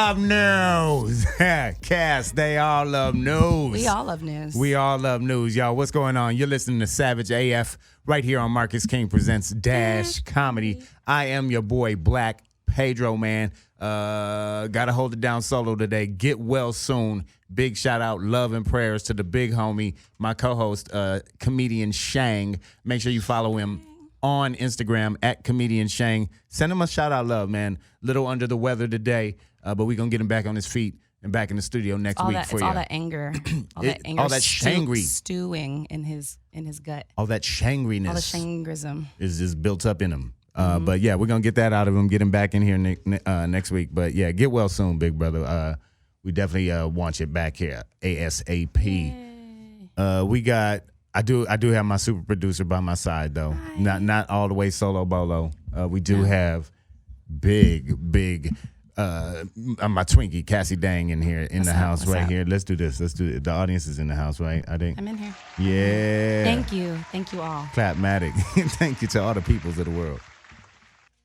love news. Cass, they all love news. We all love news. We all love news, y'all. What's going on? You're listening to Savage AF right here on Marcus King Presents Dash Comedy. I am your boy, Black Pedro, man. Gotta hold it down solo today. Get well soon. Big shout out, love and prayers to the big homie, my co-host, comedian Shang. Make sure you follow him on Instagram at comedian Shang. Send him a shout out, love, man. Little under the weather today, but we gonna get him back on his feet and back in the studio next week for you. All that anger, all that shangry stewing in his gut. All that shangriness, all the shangrism is just built up in him. But yeah, we're gonna get that out of him, get him back in here next week. But yeah, get well soon, big brother. We definitely want you back here ASAP. We got. I do have my super producer by my side though. Hi. Not all the way solo bolo. We do have big my Twinkie Cassie Dang in here in the house right here. Let's do this. The audience is in the house, right? I think I'm in here. Yeah. Thank you all. Clapmatic. Thank you to all the peoples of the world.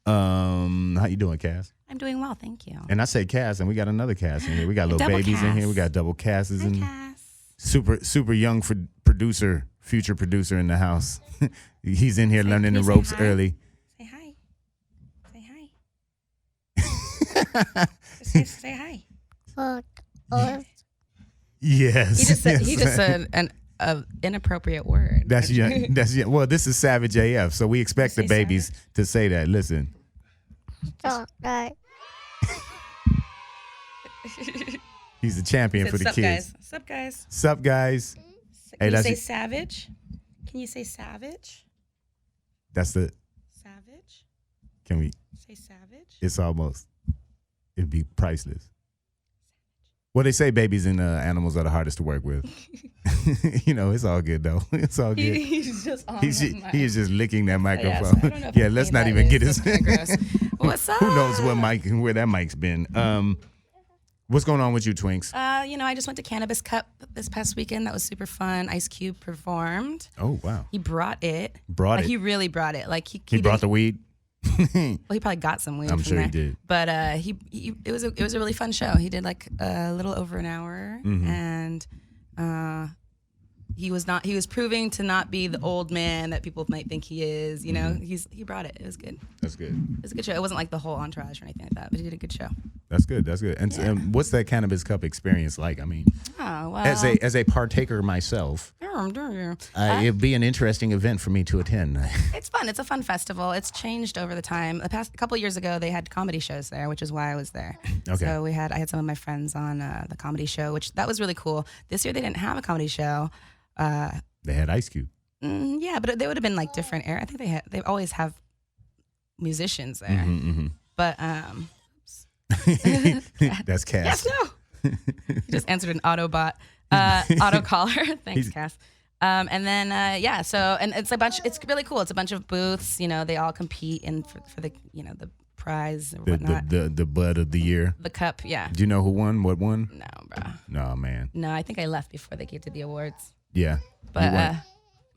How you doing, Cass? I'm doing well, thank you. And I say Cass, and we got another Cass in here. We got little babies in here. We got double Casses in here. Super young future producer in the house. He's in here learning the ropes early. Say hi. Say hi. Yes. He just said an inappropriate word. That's young. Well, this is Savage AF, so we expect the babies to say that. Listen. He's the champion for the kids. Sup, guys. Sup, guys. Can you say savage? Can you say savage? That's the... Savage? Can we... Say savage? It's almost... It'd be priceless. Well, they say babies and animals are the hardest to work with. It's all good, though. It's all good. He's just on He is just licking that microphone. Yes, I don't know yeah, let's not even get his... What's up? Who knows where that mic's been. What's going on with you, Twinks? I just went to Cannabis Cup this past weekend. That was super fun. Ice Cube performed. Oh, wow. He brought it. He really brought it. Like he brought the weed? Well, he probably got some weed. I'm sure there. he did. But it was a really fun show. He did like a little over an hour, and he was proving to not be the old man that people might think he is. You know, he brought it. It was good. That's good. It was a good show. It wasn't like the whole entourage or anything like that, but he did a good show. That's good. And what's that Cannabis Cup experience like? I mean, as a partaker myself, it'd be an interesting event for me to attend. It's fun. It's a fun festival. It's changed over the time. The past couple of years ago, they had comedy shows there, which is why I was there. Okay. So I had some of my friends on the comedy show, which that was really cool. This year they didn't have a comedy show. They had Ice Cube. Yeah, but they would have been like different era. I think they always have musicians there. But that's Cass. Yes, no. He just answered an Autobot auto caller. Thanks, Cass. And then so it's a bunch. It's really cool. It's a bunch of booths. They all compete for the the prize or whatnot. The bud of the year. The cup. Yeah. Do you know who won? What won? No, bro. No, man. No, I think I left before they gave to the awards. Yeah. But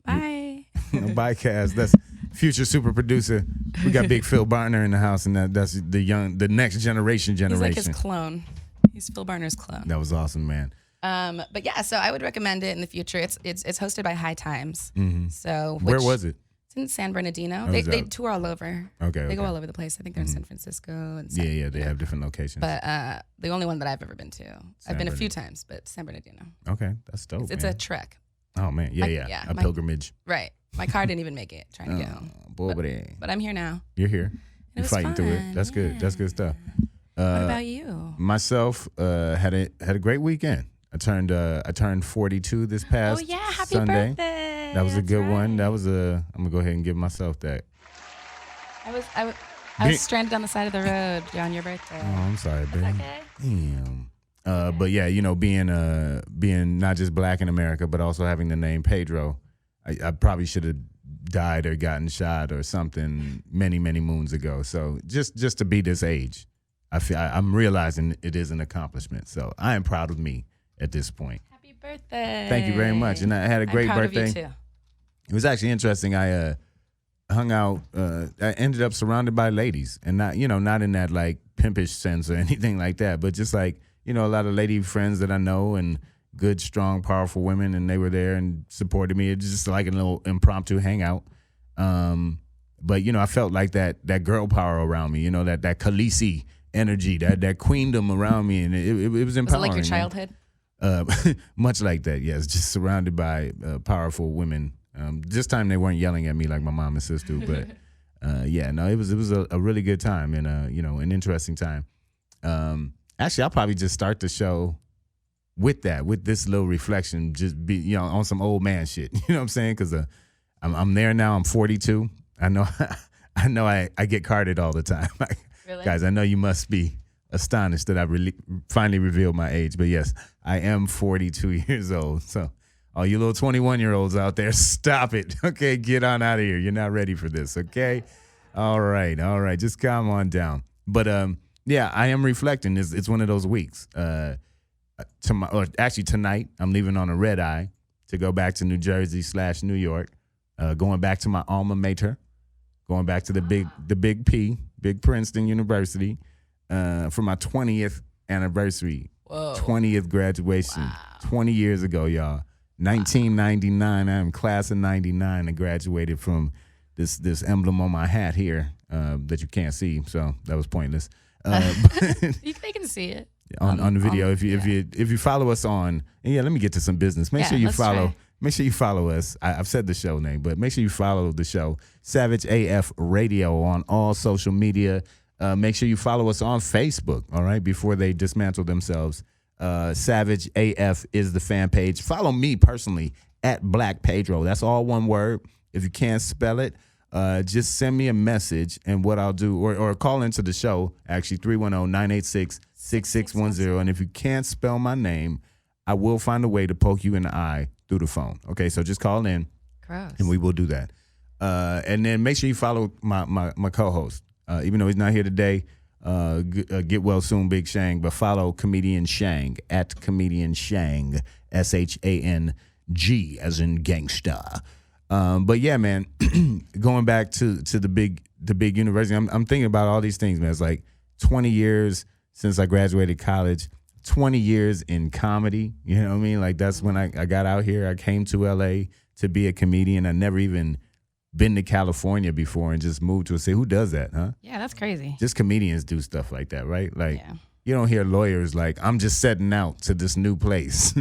bye. Bye, Cass. That's future super producer. We got Big Phil Barner in the house, and that's the next generation. He's like his clone. He's Phil Barner's clone. That was awesome, man. But yeah, so I would recommend it in the future. It's hosted by High Times. So where was it? It's in San Bernardino. They tour all over. Okay. They go all over the place. I think they're in San Francisco and they have different locations. But the only one that I've ever been to, I've been a few times, but San Bernardino. Okay, that's dope. It's a trek. Oh man, a pilgrimage. Right. My car didn't even make it trying to get home. But I'm here now. You're here. You're fighting through it. That's good. That's good stuff. What about you? Myself had a great weekend. I turned 42 this past happy Sunday. birthday. That was a good one. I'm gonna go ahead and give myself that. I was stranded on the side of the road on your birthday. Oh, I'm sorry, baby. Okay. Damn. But yeah, being not just black in America, but also having the name Pedro, I probably should have died or gotten shot or something many moons ago. So just to be this age, I'm realizing it is an accomplishment. So I am proud of me at this point. Happy birthday! Thank you very much, and I had a great birthday. Of you too. It was actually interesting. I hung out. I ended up surrounded by ladies, and not in that like pimpish sense or anything like that, but just like a lot of lady friends that I know and good, strong, powerful women, and they were there and supported me. It's just like a little impromptu hangout. But I felt like that girl power around me. That Khaleesi energy, that queendom around me, and it was empowering. Was it like your childhood? Much like that, yes. Just surrounded by powerful women. This time they weren't yelling at me like my mom and sister, but it was a really good time and an interesting time. Actually, I'll probably just start the show with this little reflection, just be on some old man shit. You know what I'm saying? Because I'm there now. I'm 42. I know I get carded all the time. Really? Guys, I know you must be astonished that I finally revealed my age, but yes, I am 42 years old. So all you little 21-year-olds out there, stop it. Okay, get on out of here. You're not ready for this, okay? All right. Just calm on down. But I am reflecting. It's one of those weeks. Tonight, I'm leaving on a red eye to go back to New Jersey / New York, going back to my alma mater, going back to the big P, Big Princeton University, for my 20th anniversary. Whoa. 20th graduation. Wow. 20 years ago, y'all. 1999. I am class of 99 and graduated from this emblem on my hat here that you can't see, so that was pointless. They can see it on the video. If you follow us on, and let me get to some business. Make sure you follow. Try. Make sure you follow us. I've said the show name, but make sure you follow the show, Savage AF Radio, on all social media. Make sure you follow us on Facebook, all right, before they dismantle themselves. Savage AF is the fan page. Follow me personally at Black Pedro. That's all one word. If you can't spell it, just send me a message, and what I'll do, or call into the show, actually, 310-986-6610. And if you can't spell my name, I will find a way to poke you in the eye through the phone. Okay, so just call in. Gross. And we will do that. And then make sure you follow my co-host. Even though he's not here today, get well soon, Big Shang. But follow comedian Shang at comedian Shang, SHANG as in gangsta. But yeah, man, going back to the big university, I'm thinking about all these things, man. It's like 20 years since I graduated college, 20 years in comedy. You know what I mean? Like that's when I got out here. I came to LA to be a comedian. I never even been to California before and just moved to a city. Who does that, huh? Yeah, that's crazy. Just comedians do stuff like that, right? Like you don't hear lawyers like, I'm just setting out to this new place.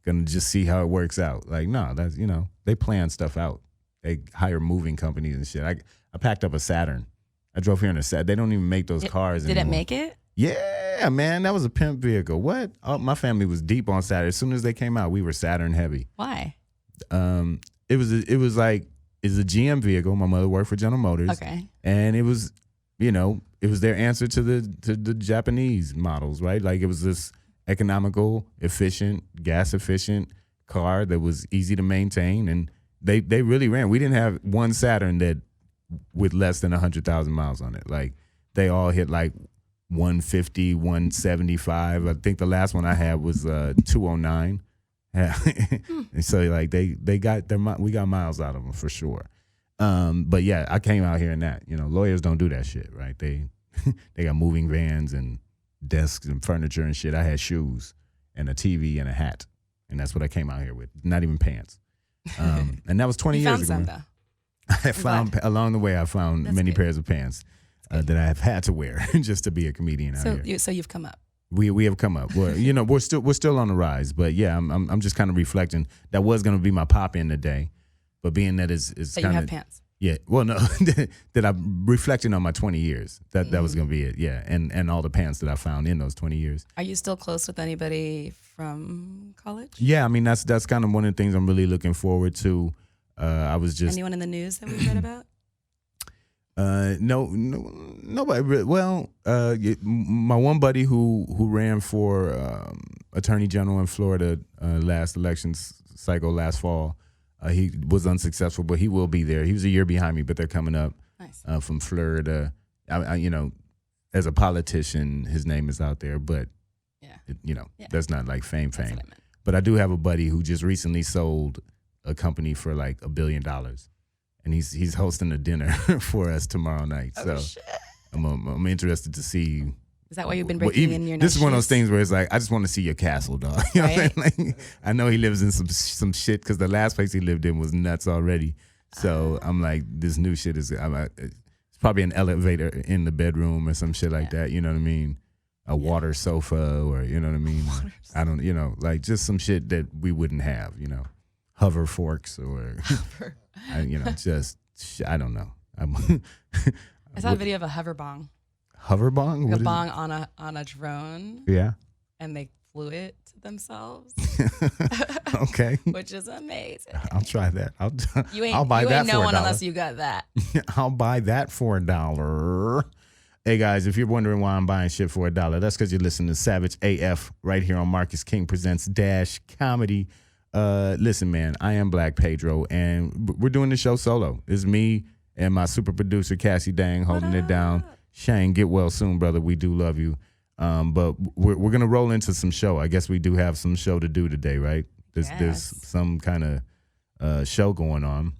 Gonna just see how it works out. Like, no, that's, they plan stuff out. They hire moving companies and shit. I packed up a Saturn. I drove here in a Saturn. They don't even make those cars anymore. Did it make it? Yeah, man, that was a pimp vehicle. What? Oh, my family was deep on Saturn. As soon as they came out, we were Saturn heavy. Why? It was a GM vehicle. My mother worked for General Motors. Okay. And it was, it was their answer to the Japanese models, right? Like it was this economical, efficient, gas efficient car that was easy to maintain, and they really ran. We didn't have one Saturn that with less than 100,000 miles on it. Like they all hit like 150, 175. I think the last one I had was 209. And so like we got miles out of them for sure. But yeah, I came out here in that. Lawyers don't do that shit, right? They got moving vans and desks and furniture and shit. I had shoes and a TV and a hat, and that's what I came out here with. Not even pants. And that was 20 years ago. Some, though. Along the way, I found many pairs of pants that I have had to wear just to be a comedian out here. So you've come up. We have come up. We're still on the rise, but yeah, I'm just kind of reflecting. That was going to be my pop in today, but being that it's kind of, you have pants. Yeah, well, no, that I'm reflecting on my 20 years. That was going to be it, yeah, and all the pants that I found in those 20 years. Are you still close with anybody from college? Yeah, I mean, that's kind of one of the things I'm really looking forward to. I was just... Anyone in the news that we've read about? No, nobody really. Well, my one buddy who ran for Attorney General in Florida last election cycle last fall, he was unsuccessful, but he will be there. He was a year behind me, but they're coming up. Nice. From Florida. As a politician, his name is out there, but that's not like fame. But I do have a buddy who just recently sold a company for like $1 billion. and he's hosting a dinner for us tomorrow night. So shit. I'm interested to see. Is that why you've been breaking in your? This is one of those things where it's like, I just want to see your castle, dog. You know what I'm saying? Like, I know he lives in some shit because the last place he lived in was nuts already. So I'm like, this new shit is. It's probably an elevator in the bedroom or some shit like that. You know what I mean? A water sofa, or you know what I mean? I don't, like just some shit that we wouldn't have, hover forks or, just I don't know. I saw a video of a hover bong. Hover bong? Like a bong on a drone. Yeah. And they flew it to themselves. Okay. Which is amazing. I'll try that. I'll buy that for $1. You ain't no one unless you got that. I'll buy that for $1. Hey guys, if you're wondering why I'm buying shit for $1, that's because you're listening to Savage AF right here on Marcus King Presents Dash Comedy. Listen, man, I am Black Pedro, and we're doing the show solo. It's me and my super producer Cassie Dang holding it down. Shang, get well soon, brother. We do love you. But we're gonna roll into some show. I guess we do have some show to do today, right? There's some kind of show going on.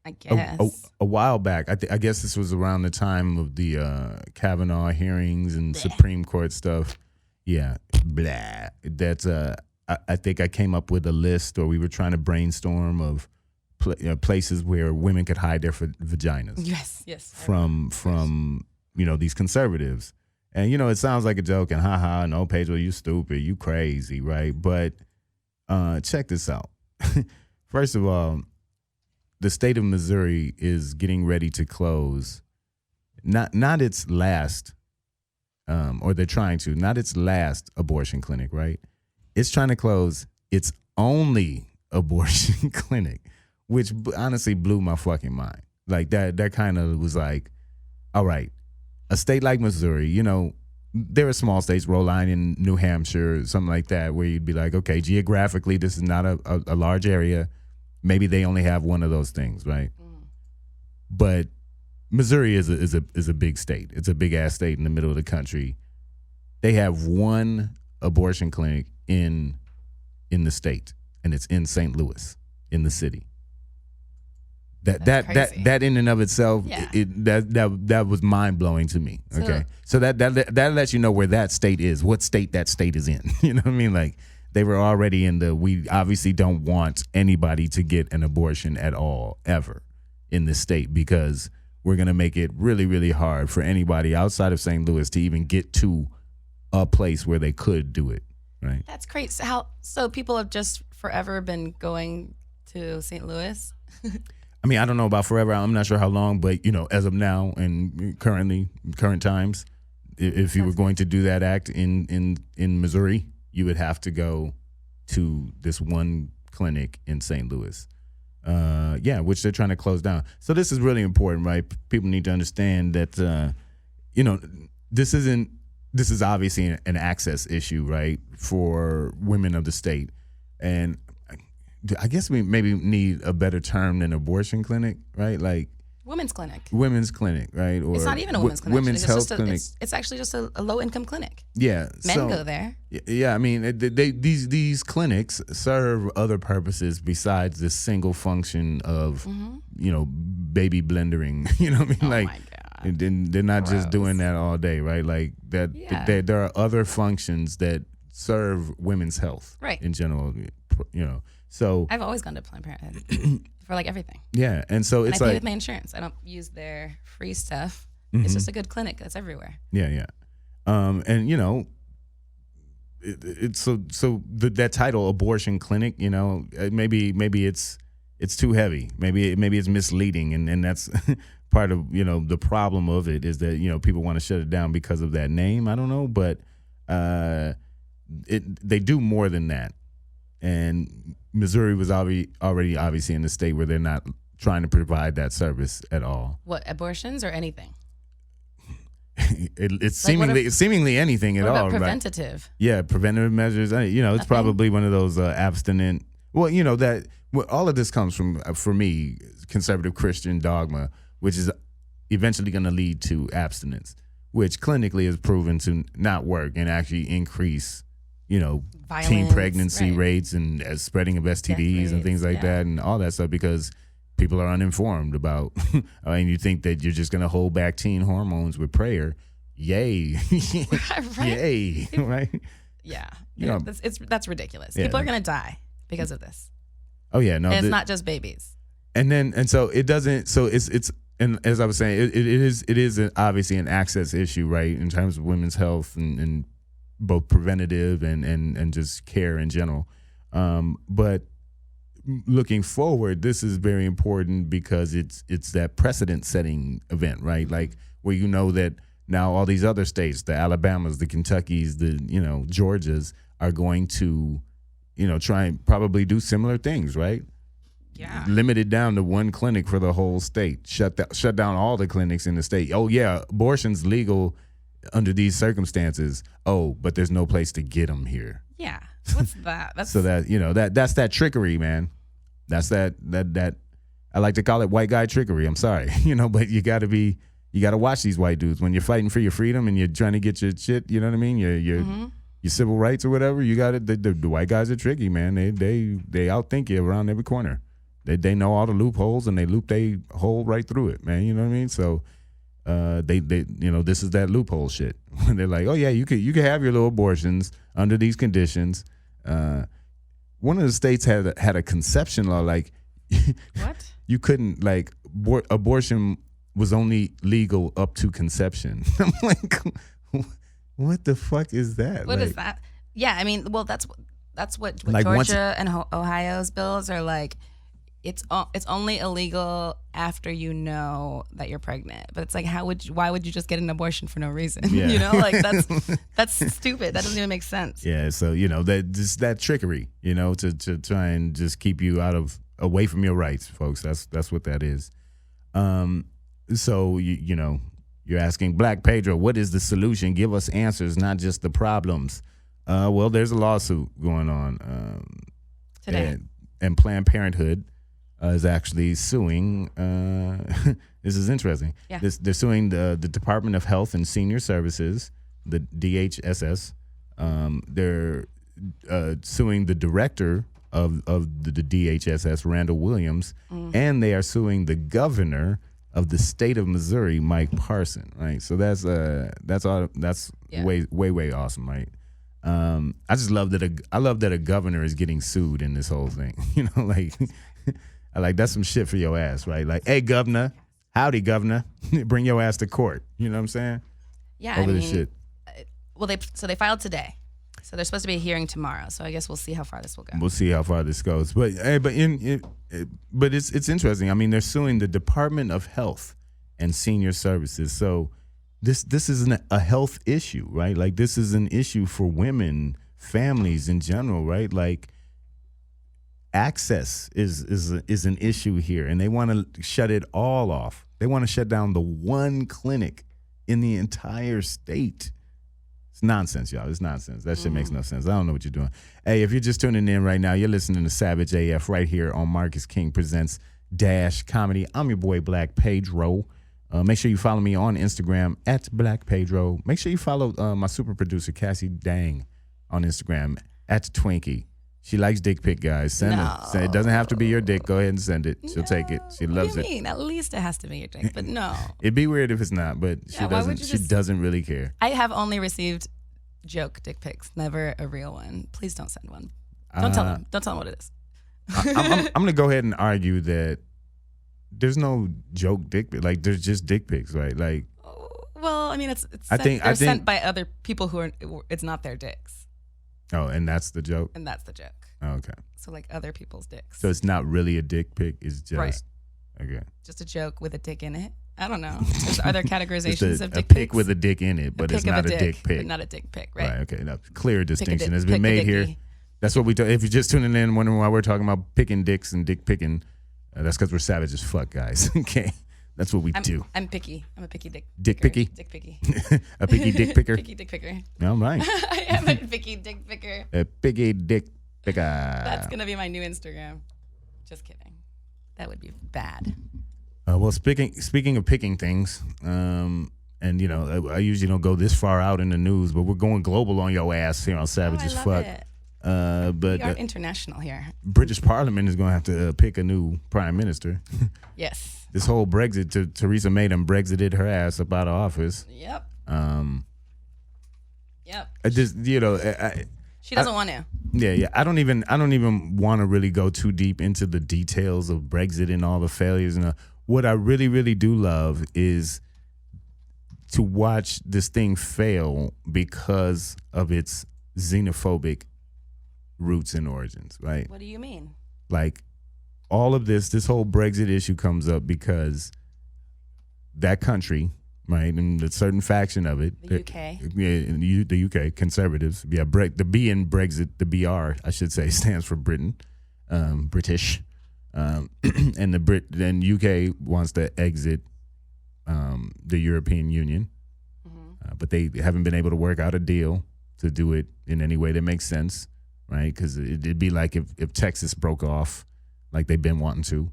I guess. A while back, I guess this was around the time of the Kavanaugh hearings and Supreme Court stuff. Yeah, blah. That's I think I came up with a list, or we were trying to brainstorm of places where women could hide their vaginas. Yes. From these conservatives, and it sounds like a joke and haha, no, Pedro, you stupid, you crazy, right? But check this out. First of all, the state of Missouri is getting ready to close, not its last, or they're trying to, not its last abortion clinic, right? It's trying to close its only abortion clinic, which honestly blew my fucking mind. Like that kind of was like, all right, a state like Missouri, there are small states, Rhode Island, New Hampshire, something like that, where you'd be like, okay, geographically, this is not a large area. Maybe they only have one of those things, right? But Missouri is a big state. It's a big ass state in the middle of the country. They have one abortion clinic in the state, and it's in St. Louis, in the city. That in and of itself, that was mind blowing to me. Okay, so that lets you know where that state is, what state that state is in. You know what I mean? Like, they were already in we obviously don't want anybody to get an abortion at all, ever, in this state, because we're going to make it really, really hard for anybody outside of St. Louis to even get to a place where they could do it, right? That's crazy. So people have just forever been going to St. Louis? I mean, I don't know about forever. I'm not sure how long, but, as of now and current times, if you were going to do that act in Missouri, you would have to go to this one clinic in St. Louis, which they're trying to close down. So this is really important, right? People need to understand that, this is obviously an access issue, right, for women of the state. And I guess we maybe need a better term than abortion clinic, right? Like women's clinic, right? Or it's not even a women's clinic. Women's health clinic. It's actually just a low income clinic. Yeah, men go there. Yeah, I mean, these clinics serve other purposes besides this single function of baby blendering. You know what I mean? Oh like, my God. And they're not just doing that all day, right? Like that. Yeah. There are other functions that serve women's health, right, in general. So I've always gone to Planned Parenthood for like everything. Yeah, and so it's I pay like with my insurance. I don't use their free stuff. It's just a good clinic that's everywhere. Yeah. And it's so that title, abortion clinic, maybe it's too heavy. Maybe it's misleading, and that's part of the problem of it is that people want to shut it down because of that name. I don't know, but they do more than that. And Missouri was already obviously in the state where they're not trying to provide that service at all. What, abortions or anything? It's seemingly anything at all. What about preventative? Right? Yeah, preventative measures. It's probably one of those abstinent. Well, all of this comes from, for me, conservative Christian dogma, which is eventually going to lead to abstinence, which clinically is proven to not work and actually increase, violence, teen pregnancy right, rates and spreading of STDs and things like that and all that stuff, because people are uninformed about. I mean, you think that you're just going to hold back teen hormones with prayer. Yay. Right? Yay. Right? Yeah. Yeah. That's ridiculous. Yeah. People are going to die because of this. Oh, yeah. No, And it's not just babies. And so it doesn't, so it's, and as I was saying, it is obviously an access issue, right? In terms of women's health and both preventative and just care in general. But looking forward, this is very important because it's that precedent setting event, right? Like where you know that now all these other states, the Alabamas, the Kentuckys, the Georgias are going to, try and probably do similar things, right? Yeah. Limit it down to one clinic for the whole state. Shut down all the clinics in the state. Oh yeah, abortion's legal under these circumstances. Oh, but there's no place to get them here. Yeah. What's that? That's So that's that trickery, man. That's that I like to call it white guy trickery. I'm sorry, but you got to watch these white dudes when you're fighting for your freedom and you're trying to get your shit. You know what I mean? Your civil rights or whatever. You got it. The white guys are tricky, man. They outthink you around every corner. They know all the loopholes and they loop they hole right through it, man. You know what I mean? So they this is that loophole shit. They're like, oh yeah, you could have your little abortions under these conditions. One of the states had a conception law like what? You couldn't like abortion was only legal up to conception. I'm like, what the fuck is that? What like, is that? Yeah, I mean, well, that's what Like Georgia and Ohio's bills are like. It's only illegal after you know that you're pregnant. But it's like, why would you just get an abortion for no reason? Yeah. Like that's stupid. That doesn't even make sense. Yeah, so that trickery, to try and just keep you away from your rights, folks. That's what that is. So you're asking Black Pedro, what is the solution? Give us answers, not just the problems. Well, there's a lawsuit going on Today. and Planned Parenthood is actually suing. This is interesting. Yeah. They're suing the Department of Health and Senior Services, the DHSS. They're suing the director of the DHSS, Randall Williams, and they are suing the governor of the state of Missouri, Mike Parson. Right. So that's way awesome, right? I just love that a governor is getting sued in this whole thing. That's some shit for your ass, right? Like, hey, governor, howdy, governor, bring your ass to court. You know what I'm saying? Yeah, Over this shit. Well, they filed today, so there's supposed to be a hearing tomorrow. So I guess we'll see how far this will go. We'll see how far this goes, but it's interesting. I mean, they're suing the Department of Health and Senior Services, so. This isn't a health issue, right? Like this is an issue for women, families in general, right? Like access is an issue here, and they want to shut it all off. They want to shut down the one clinic in the entire state. It's nonsense, y'all. It's nonsense. That shit makes no sense. I don't know what you're doing. Hey, if you're just tuning in right now, you're listening to Savage AF right here on Marcus King Presents Dash Comedy. I'm your boy Black Pedro. Make sure you follow me on Instagram at Black Pedro. Make sure you follow my super producer, Cassie Dang, on Instagram at Twinkie. She likes dick pic, guys. Send it. It doesn't have to be your dick. Go ahead and send it. She'll take it. She loves What do it. you mean? At least it has to be your dick, but no. It'd be weird if it's not, but she Yeah, why would doesn't. you She doesn't really care. I have only received joke dick pics, never a real one. Please don't send one. Don't tell them. Don't tell them what it is. I'm gonna go ahead and argue that there's no joke dick pic. Like there's just dick pics, right? Like, well, I mean, they're sent by other people who are. It's not their dicks. Oh, and that's the joke. And that's the joke. Oh, okay. So like other people's dicks. So it's not really a dick pic. It's just Right. Okay. Just a joke with a dick in it. I don't know. Are there categorizations Just of a dick pic pics? with a dick in it, but A it's pic of not a dick pic. but not a dick pic, right? Right. Okay. No, clear distinction has pick been a made here. dicky. That's what we do. If you're just tuning in, wondering why we're talking about picking dicks and dick picking, that's because we're savage as fuck, guys. Okay. That's what we do. I'm picky. I'm a picky dick. Dick picker. picky? Dick picky. A picky dick picker. Picky dick picker. All right. I am a picky dick picker. A picky dick picker. That's gonna be my new Instagram. Just kidding. That would be bad. Well, speaking of picking things, and you know, I usually don't go this far out in the news, but we're going global on your ass here on Savage as love Fuck. it. But we are international here. British Parliament is going to have to pick a new prime minister. Yes. This whole Brexit, Theresa May done Brexited her ass up out of office. Yep. Yep. She doesn't want to. Yeah. I don't even want to really go too deep into the details of Brexit and all the failures. And what I really, really do love is to watch this thing fail because of its xenophobic roots and origins, right? What do you mean? Like all of this whole Brexit issue comes up because that country, right, and a certain faction of it, the UK, the UK conservatives, the B in Brexit, the BR, I should say, stands for Britain, British, and then UK wants to exit the European Union, but they haven't been able to work out a deal to do it in any way that makes sense, right? Because it'd be like if Texas broke off, like they've been wanting to,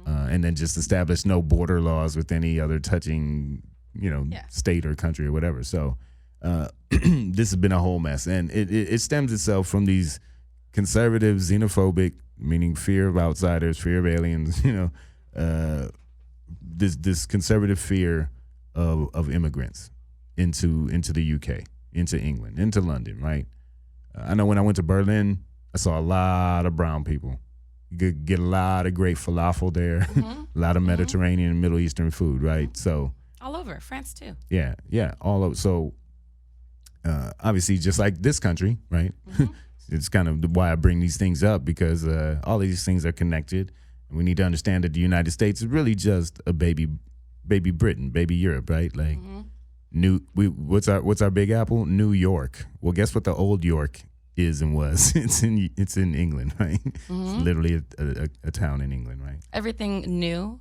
and then just establish no border laws with any other touching, state or country or whatever. So this has been a whole mess, and it stems itself from these conservative, xenophobic, meaning fear of outsiders, fear of aliens, this conservative fear of immigrants into the UK, into England, into London, right? I know when I went to Berlin, I saw a lot of brown people. You could get a lot of great falafel there, a lot of Mediterranean and Middle Eastern food, right? So all over France too. Yeah, all over. So obviously, just like this country, right? It's kind of why I bring these things up, because all these things are connected. And we need to understand that the United States is really just a baby Britain, baby Europe, right? Like what's our big apple? New York. Well, guess what the old York is and was? It's in England, right? It's literally a town in England, right? Everything new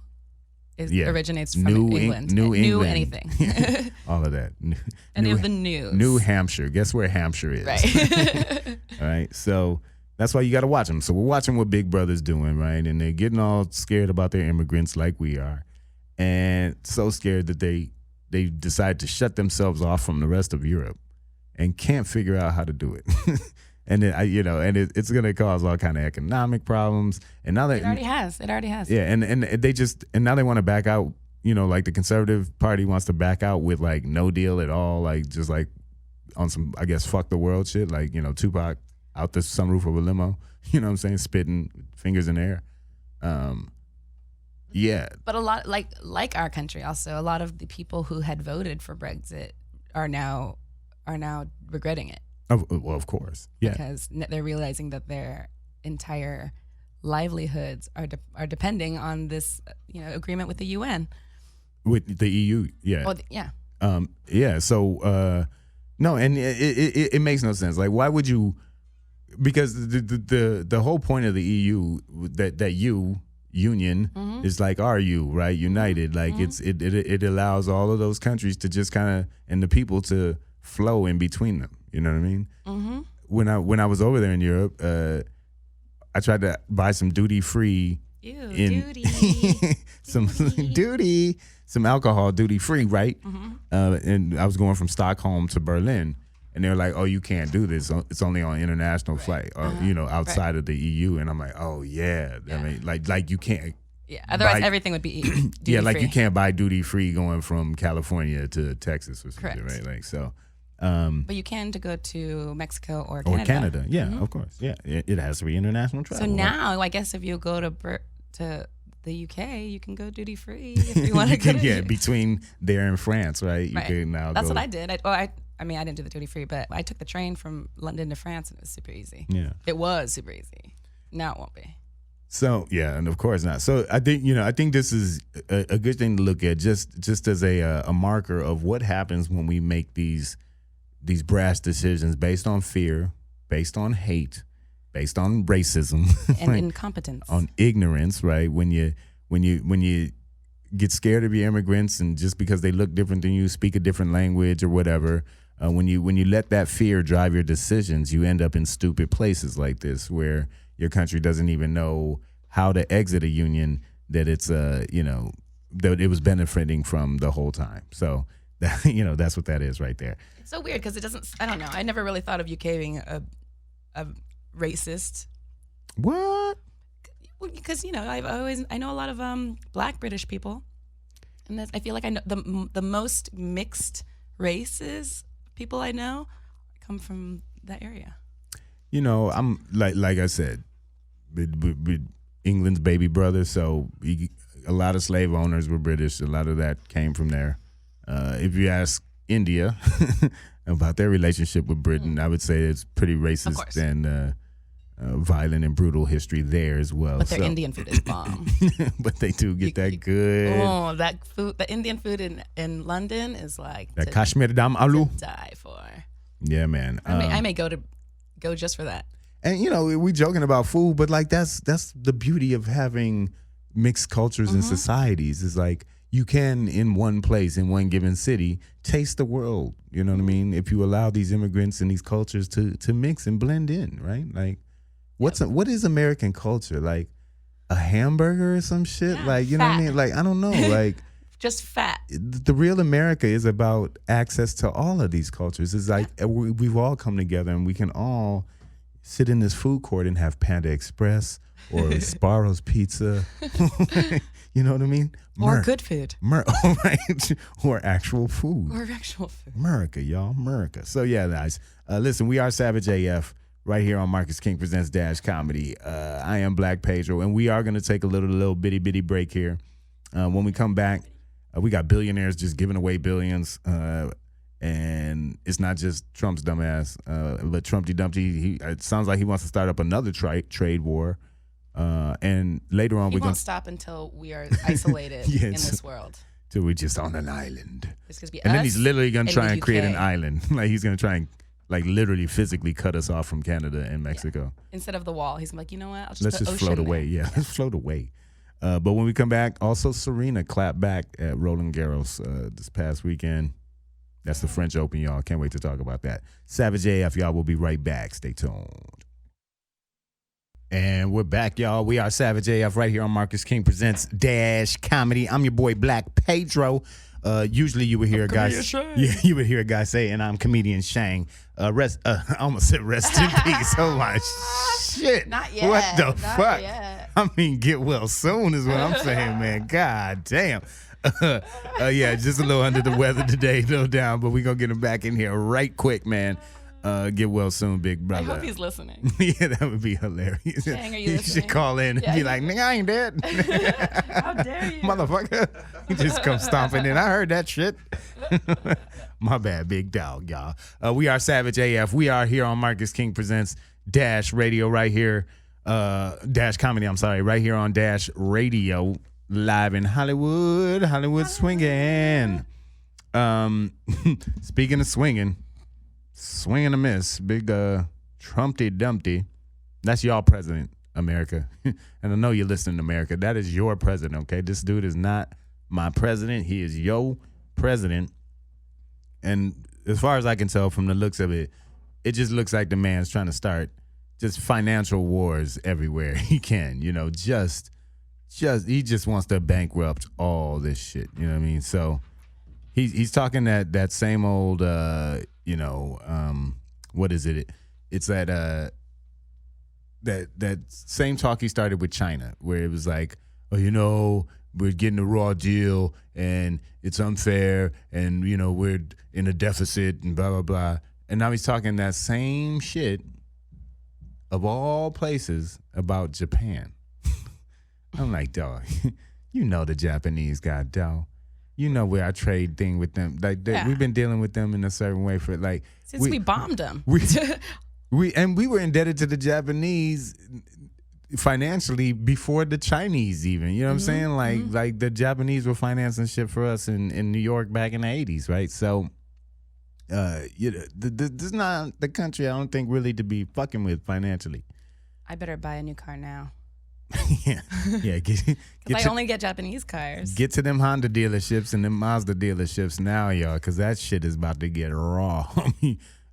originates from England. New anything. Yeah. All of that. Any of the news. New Hampshire. Guess where Hampshire is? Right. All right. So that's why you got to watch them. So we're watching what Big Brother's doing, right? And they're getting all scared about their immigrants like we are. And so scared that they decide to shut themselves off from the rest of Europe and can't figure out how to do it. And then it's going to cause all kind of economic problems. And now it already has. Yeah, and now they want to back out. Like the Conservative Party wants to back out with like no deal at all, like just like on some, I guess, fuck the world shit. Like Tupac out the sunroof of a limo. You know what I'm saying? Spitting fingers in the air. Yeah. But a lot like our country also, a lot of the people who had voted for Brexit are now regretting it. Well, of course, yeah, because they're realizing that their entire livelihoods are depending on this, agreement with the UN, with the EU. Yeah. Well, yeah. Yeah. So, no, and it makes no sense. Like, why would you? Because the whole point of the EU, that union is like our you, right? United. Like it allows all of those countries to just kind of, and the people to flow in between them. You know what I mean? When I was over there in Europe, I tried to buy some duty free. Some alcohol duty free, right? And I was going from Stockholm to Berlin, and they're like, "Oh, you can't do this. It's only on international flight, outside of the EU." And I'm like, "Oh yeah. I mean, like you can't." Yeah. Otherwise, everything would be duty like free. you can't buy duty free going from California to Texas or something, right? Like so. But you can to go to Mexico or Canada. Yeah, of course. Yeah, it has to be international travel. So now, I guess if you go to the UK, you can go duty free if you want to go. Yeah, between there and France, right? You can now. That's what I did. I didn't do the duty free, but I took the train from London to France, and it was super easy. Yeah, it was super easy. Now it won't be. So yeah, and of course not. So I think this is a good thing to look at, just as a marker of what happens when we make these brash decisions based on fear, based on hate, based on racism and right? incompetence, on ignorance, right? When you get scared of your immigrants, and just because they look different than you, speak a different language or whatever, when you let that fear drive your decisions, you end up in stupid places like this, where your country doesn't even know how to exit a union that it's that it was benefiting from the whole time. So that's what that is right there. It's so weird because it doesn't. I don't know. I never really thought of UK being racist. What? Because I know a lot of Black British people, and I feel like I know the most mixed races people I know come from that area. I'm like I said, with England's baby brother, so a lot of slave owners were British. A lot of that came from there. If you ask India about their relationship with Britain, I would say it's pretty racist and violent and brutal history there as well. But their Indian food is bomb. But they do get that good. Oh, that food, the Indian food in London is like that Kashmir dam aloo. To die for. Yeah, man. I may go just for that. And we joking about food, but like that's the beauty of having mixed cultures and societies. Is like you can in one place in one given city taste the world. You know what I mean? If you allow these immigrants and these cultures to mix and blend in, right? Like what is American culture? Like a hamburger or some shit? Yeah, like, you know what I mean? Like, I don't know. Like just fat. The real America is about access to all of these cultures. It's like we've all come together and we can all sit in this food court and have Panda Express or Sparrow's Pizza. You know what I mean? Or good food. Right? Or actual food. America, y'all. America. So, yeah, guys. Listen, we are Savage AF right here on Marcus King Presents Dash Comedy. I am Black Pedro, and we are going to take a little bitty break here. When we come back, we got billionaires just giving away billions. And it's not just Trump's dumbass, but Trumpty Dumpty. It sounds like he wants to start up another trade war. And later on, we won't stop until we are isolated in this world. Till we're just on an island. It's gonna be and then he's literally going to try and create an UK. island. Like he's going to try and literally physically cut us off from Canada and Mexico. Yeah. Instead of the wall, he's gonna be like, you know what? Let's just float away. Yeah, let's float away. But when we come back, also Serena clapped back at Roland Garros this past weekend. That's the French Open, y'all. Can't wait to talk about that. Savage AF, y'all. We'll be right back. Stay tuned. And we're back, y'all. We are Savage AF right here on Marcus King Presents Dash Comedy. I'm your boy Black Pedro. Usually you would hear a guy, you would hear a guy say, and I'm comedian Shang. I almost said rest in peace. Oh my shit! Not yet. What the fuck? Yet. I mean, get well soon is what I'm saying, man. God damn. Yeah, just a little under the weather today, no doubt. But we're going to get him back in here right quick, man. Get well soon, big brother. I hope he's listening. Yeah, that would be hilarious. Shang, are you listening? Should call in and be like, nigga, I ain't dead. How dare you? Motherfucker. He just come stomping in. I heard that shit. My bad, big dog, y'all. We are Savage AF. We are here on Marcus King Presents Dash Radio right here. Dash Comedy, I'm sorry. Right here on Dash Radio. Live in Hollywood swinging. Speaking of swinging a miss, big Trumpty Dumpty. That's y'all president, America. And I know you're listening, America. That is your president, okay? This dude is not my president. He is your president. And as far as I can tell from the looks of it, it just looks like the man's trying to start just financial wars everywhere he can, just he just wants to bankrupt all this shit. You know what I mean? So he's talking that same old what is it? It's that same talk he started with China, where it was like, oh, we're getting a raw deal and it's unfair and we're in a deficit and blah blah blah. And now he's talking that same shit of all places about Japan. I'm like, dog, the Japanese guy, dog. Where our trade thing with them. We've been dealing with them in a certain way for since we bombed them. We were indebted to the Japanese financially before the Chinese even. You know what I'm saying? Like the Japanese were financing shit for us in New York back in the 80s, right? So this is not the country I don't think really to be fucking with financially. I better buy a new car now. yeah. I only get Japanese cars. Get to them Honda dealerships and them Mazda dealerships now, y'all, because that shit is about to get raw.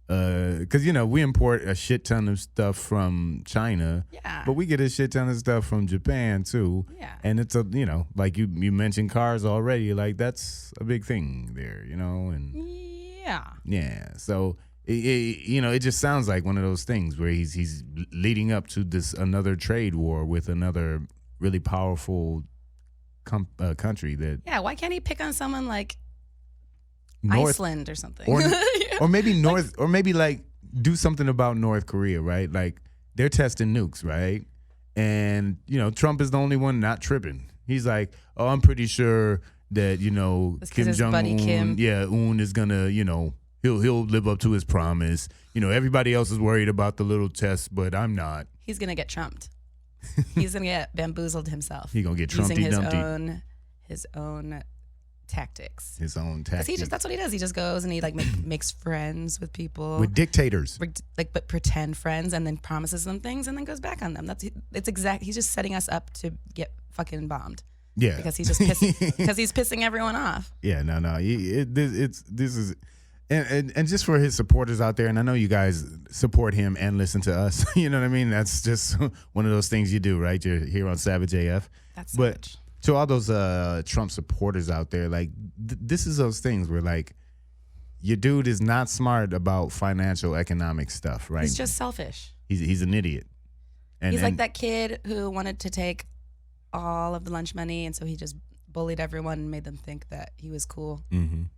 Because we import a shit ton of stuff from China, but we get a shit ton of stuff from Japan too. Yeah, and it's like you mentioned cars already, like that's a big thing there, and yeah. So it just sounds like one of those things where he's leading up to this another trade war with another really powerful country that. Yeah, why can't he pick on someone like Iceland or something? Or maybe or maybe like do something about North Korea, right? Like they're testing nukes, right? And Trump is the only one not tripping. He's like, oh, I'm pretty sure that Kim Jong Un, Un is gonna, he'll live up to his promise. Everybody else is worried about the little test, but I'm not. He's gonna get trumped. He's gonna get bamboozled himself. He's gonna get Trumpty Dumpty. His own tactics. His own tactics. That's what he does. He just goes and he like makes friends with people. With dictators. But pretend friends and then promises them things and then goes back on them. He's just setting us up to get fucking bombed. Yeah. Because he's just pissing everyone off. Yeah, no. This is and just for his supporters out there, and I know you guys support him and listen to us. You know what I mean? That's just one of those things you do, right? You're here on Savage AF. That's savage. To all those Trump supporters out there, like this is those things where like your dude is not smart about financial economic stuff, right? He's just selfish. He's an idiot. He's like that kid who wanted to take all of the lunch money, and so he just bullied everyone and made them think that he was cool,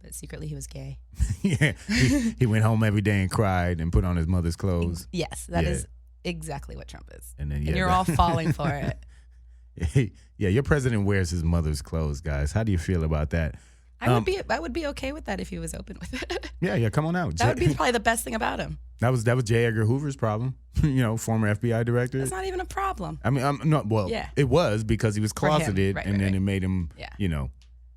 but secretly he was gay. Yeah, he went home every day and cried and put on his mother's clothes. Yes, that is exactly what Trump is. And then you're all falling for it. Yeah, your president wears his mother's clothes, guys. How do you feel about that? I would be okay with that if he was open with it. Yeah, come on out. That would be probably the best thing about him. That was J. Edgar Hoover's problem. Former FBI director. It's not even a problem. I mean, it was because he was closeted, and then it made him, an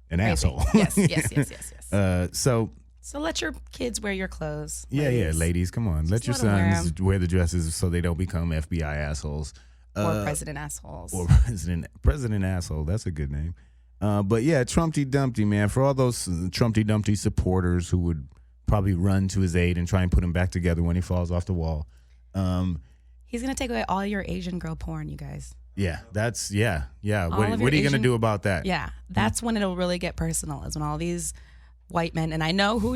crazy. asshole. Yes. So let your kids wear your clothes. Yeah, ladies, come on. Let your sons wear the dresses so they don't become FBI assholes. Or president assholes. Or president asshole. That's a good name. But yeah, Trumpty Dumpty, man. For all those Trumpty Dumpty supporters who would probably run to his aid and try and put him back together when he falls off the wall. He's gonna take away all your Asian girl porn, you guys. Yeah, that's yeah. What are you gonna do about that? Yeah, that's when it'll really get personal. Is when all these white men, and I know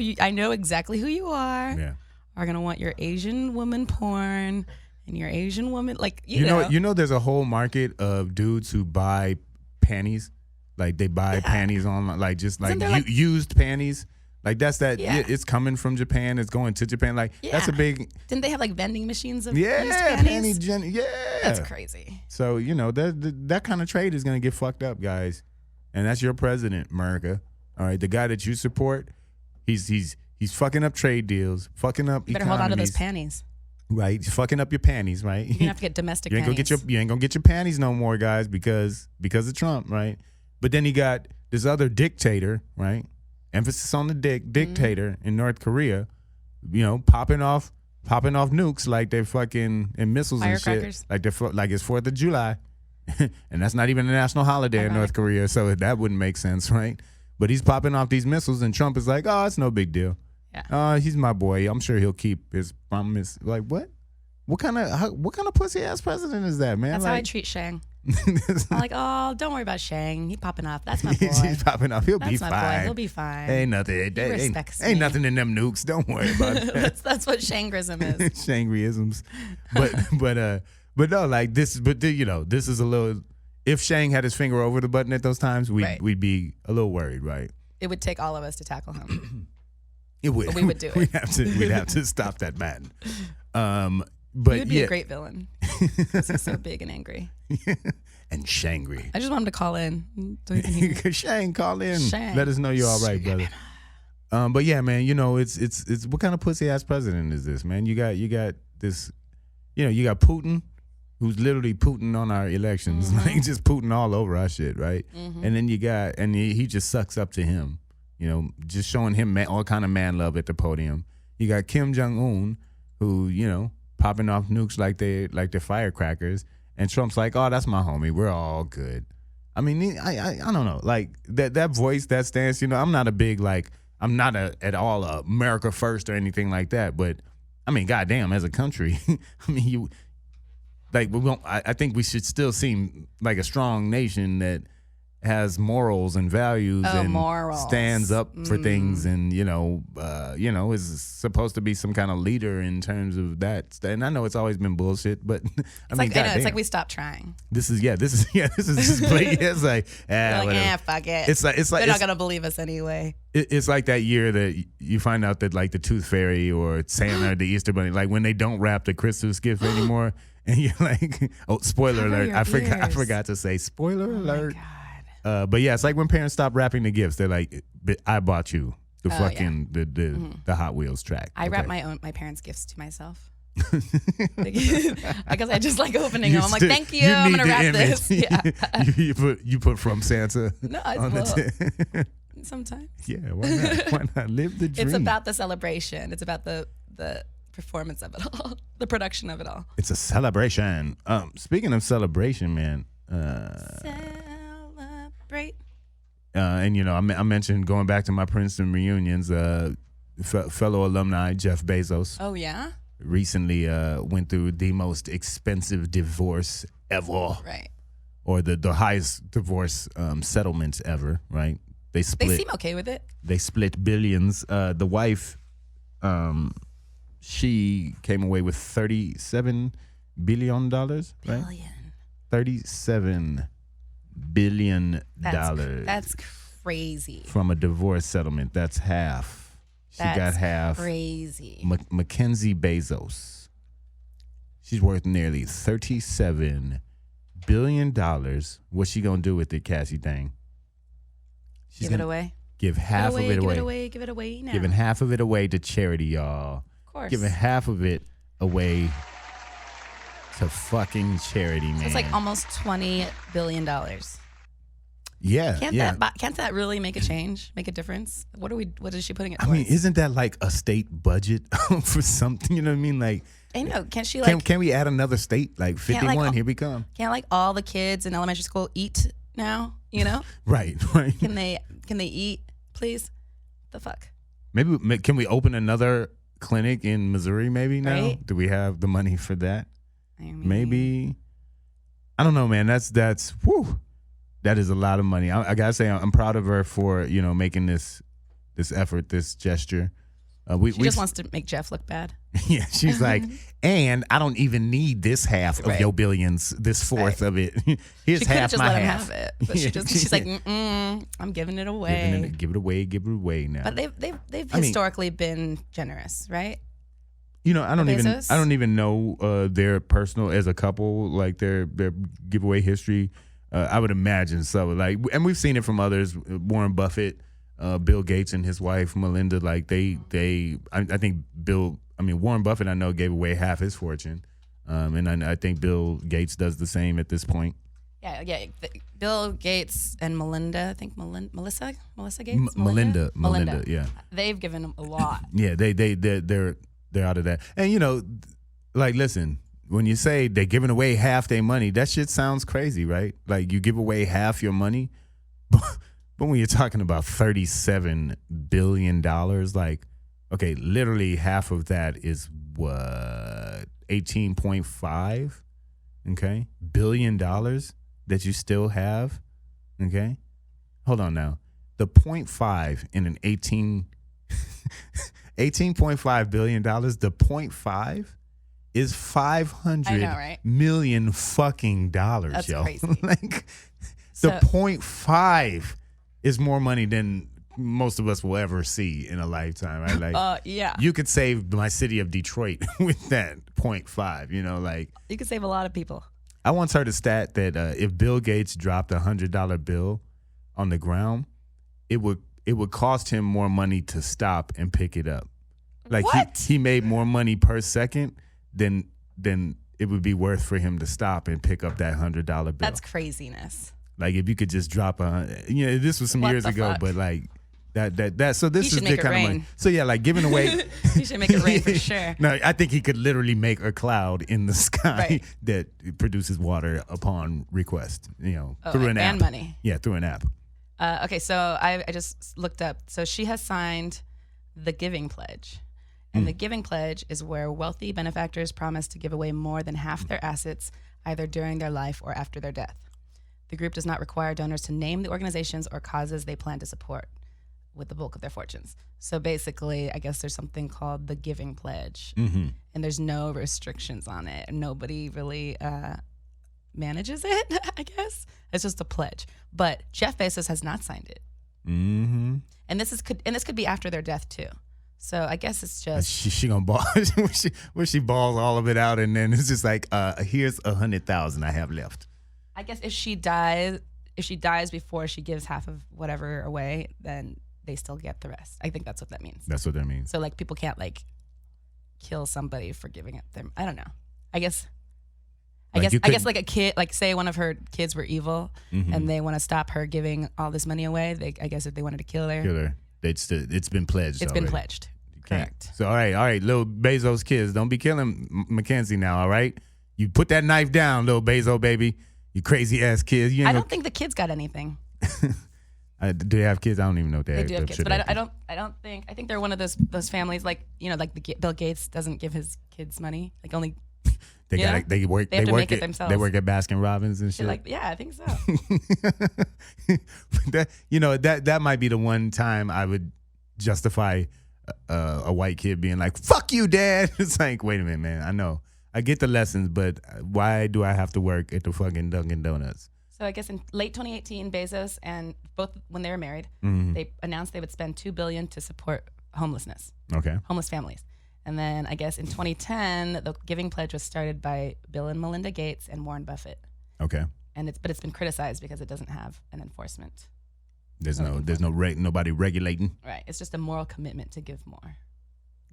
exactly who you are gonna want your Asian woman porn. And your Asian woman, like you know, there's a whole market of dudes who buy panties, like they buy panties on, like just like used panties, like that's that. Yeah. It's coming from Japan. It's going to Japan. Like that's a big. Didn't they have like vending machines of used panties? That's crazy. So that kind of trade is gonna get fucked up, guys, and that's your president, America. All right, the guy that you support, he's fucking up trade deals, fucking up. You better hold on to those panties. Right, fucking up your panties, right? You're gonna have to get domestic panties. You ain't gonna get your panties no more, guys, because of Trump, right? But then he got this other dictator, right? Emphasis on the dictator in North Korea, popping off nukes like they're fucking and missiles and shit, like it's 4th of July, and that's not even a national holiday in North Korea, so that wouldn't make sense, right? But he's popping off these missiles, and Trump is like, oh, it's no big deal. Yeah. He's my boy. I'm sure he'll keep his promise. Like what? What kind of pussy ass president is that, man? That's how I treat Shang. I'm like, oh, don't worry about Shang. He's popping off. That's my boy. He's popping off. He'll be fine. Boy. He'll be fine. Ain't nothing. Ain't nothing in them nukes. Don't worry about that. that's what Shangrism is. Shangriisms. But no, like this. But this is a little. If Shang had his finger over the button at those times, we'd be a little worried, right? It would take all of us to tackle him. It would. But we would do it. We'd have to stop that man. But he would be a great villain. He's so big and angry. And shangry. I just want him to call in. Shang, call in. Shang. Let us know you're all right, brother. But yeah, man, it's what kind of pussy ass president is this, man? You got this, you got Putin, who's literally Putin on our elections, like just Putin all over our shit, right? And then he just sucks up to him. Just showing him all kind of man love at the podium. You got Kim Jong Un, who popping off nukes like they're firecrackers, and Trump's like, oh, that's my homie. We're all good. I mean, I don't know, like that voice, that stance. I'm not a big I'm not at all America first or anything like that. But I mean, goddamn, as a country, I mean, I think we should still seem like a strong nation that has morals and values and morals. stands up for things, and is supposed to be some kind of leader in terms of that. And I know it's always been bullshit, but I mean, it's like we stopped trying. This is just blatant. It's like, fuck it. It's like they're not gonna believe us anyway. It's like that year that you find out that like the Tooth Fairy or Santa or the Easter Bunny, like when they don't wrap the Christmas gift anymore, and you're like, oh, spoiler alert! I forgot to say spoiler alert. My God. But yeah, it's like when parents stop wrapping the gifts. They're like, I bought you the the Hot Wheels track. I wrap my parents' gifts to myself. Because I just like opening them. I'm like, thank you. I'm gonna wrap this. Yeah. you put from Santa. No, sometimes. Yeah, why not live the dream? It's about the celebration. It's about the performance of it all, the production of it all. It's a celebration. Speaking of celebration, man. Celebrate. And I mentioned going back to my Princeton reunions. Fellow alumni Jeff Bezos. Oh yeah. Recently went through the most expensive divorce ever. Right. Or the highest divorce settlements ever. Right. They seem okay with it. They split billions. The wife, she came away with $37 billion. Right. $37 billion. That's crazy. From a divorce settlement. That's half. She got half. Crazy. Mackenzie Bezos. She's worth nearly $37 billion. What's she gonna do with it, Cassie? Dang. Give it away. Give half of it away. Give it away now. Giving half of it away to charity, y'all. Of course. Giving half of it away to fucking charity, man. So it's like almost $20 billion. Yeah. Can't that really make a change, make a difference? What is she putting it towards? I mean, isn't that like a state budget for something? You know what I mean? Like, I know. Can't she can we add another state? Like 51, here we come. Can't like all the kids in elementary school eat now? You know? Right. Can they eat, please? The fuck? Maybe can we open another clinic in Missouri? Maybe now. Right? Do we have the money for that? I mean, maybe. I don't know, man. That's whew. That is a lot of money. I gotta say, I'm proud of her for making this effort, this gesture. She just wants to make Jeff look bad. Yeah, she's like, and I don't even need this half of your billions, this fourth of it. Here's half my half. Him have it, but she's like, I'm giving it away. Give it away now. But they've historically been generous, right? I don't even know their personal as a couple, like their giveaway history. I would imagine so. Like, and we've seen it from others. Warren Buffett, Bill Gates, and his wife Melinda. Like I think Warren Buffett, I know, gave away half his fortune, and I think Bill Gates does the same at this point. Yeah. Bill Gates and Melinda. I think Melissa Gates. Melinda. Yeah. They've given him a lot. Yeah, they're out of that. And like, listen. When you say they're giving away half their money, that shit sounds crazy, right? Like you give away half your money. But when you're talking about $37 billion, like, okay, literally half of that is what? 18.5, okay? billion dollars that you still have, okay? Hold on now. The 0.5 in an $18.5 billion, the 0.5 is $500 million fucking dollars. That's yo. Crazy. Like the 0.5 is more money than most of us will ever see in a lifetime, right? Like, yeah, you could save my city of Detroit with that 0.5. Like you could save a lot of people. I once heard a stat that if Bill Gates dropped $100 bill on the ground, it would cost him more money to stop and pick it up. Like he made more money per second than it would be worth for him to stop and pick up that $100 bill. That's craziness. Like if you could just drop this was some years ago, but like that. So this is the kind of money. So yeah, like giving away. He should make it rain for sure. No, I think he could literally make a cloud in the sky that produces water upon request. Through an app and money. Yeah, through an app. Okay, so I just looked up. So she has signed the Giving Pledge. And the Giving Pledge is where wealthy benefactors promise to give away more than half their assets either during their life or after their death. The group does not require donors to name the organizations or causes they plan to support with the bulk of their fortunes. So basically, I guess there's something called the Giving Pledge, and there's no restrictions on it. And nobody really manages it, I guess. It's just a pledge. But Jeff Bezos has not signed it. Mm-hmm. And this could be after their death too. So I guess it's just she gonna ball when she balls all of it out, and then it's just like, here's 100,000 I have left. I guess if she dies before she gives half of whatever away, then they still get the rest. I think that's what that means. That's what that means. So like people can't like kill somebody for giving up them. I don't know. I guess like a kid, like say one of her kids were evil and they want to stop her giving all this money away. I guess if they wanted to kill her, it's been pledged. It's been pledged. Correct. So all right, little Bezos kids, don't be killing Mackenzie now. All right, you put that knife down, little Bezos baby. You crazy ass kids. I don't think the kids got anything. Do they have kids? I don't even know if they do have kids, but I don't think. I think they're one of those families like Bill Gates doesn't give his kids money. Like only they work make it themselves. They work at Baskin Robbins and shit. I think so. that might be the one time I would justify a white kid being like, "Fuck you, Dad." It's like, wait a minute, man. I know. I get the lessons, but why do I have to work at the fucking Dunkin' Donuts? So I guess in late 2018, Bezos and both when they were married, they announced they would spend $2 billion to support homelessness. Okay. Homeless families. And then I guess in 2010, the Giving Pledge was started by Bill and Melinda Gates and Warren Buffett. Okay. And it's been criticized because it doesn't have an enforcement. There's nobody regulating. Right. It's just a moral commitment to give more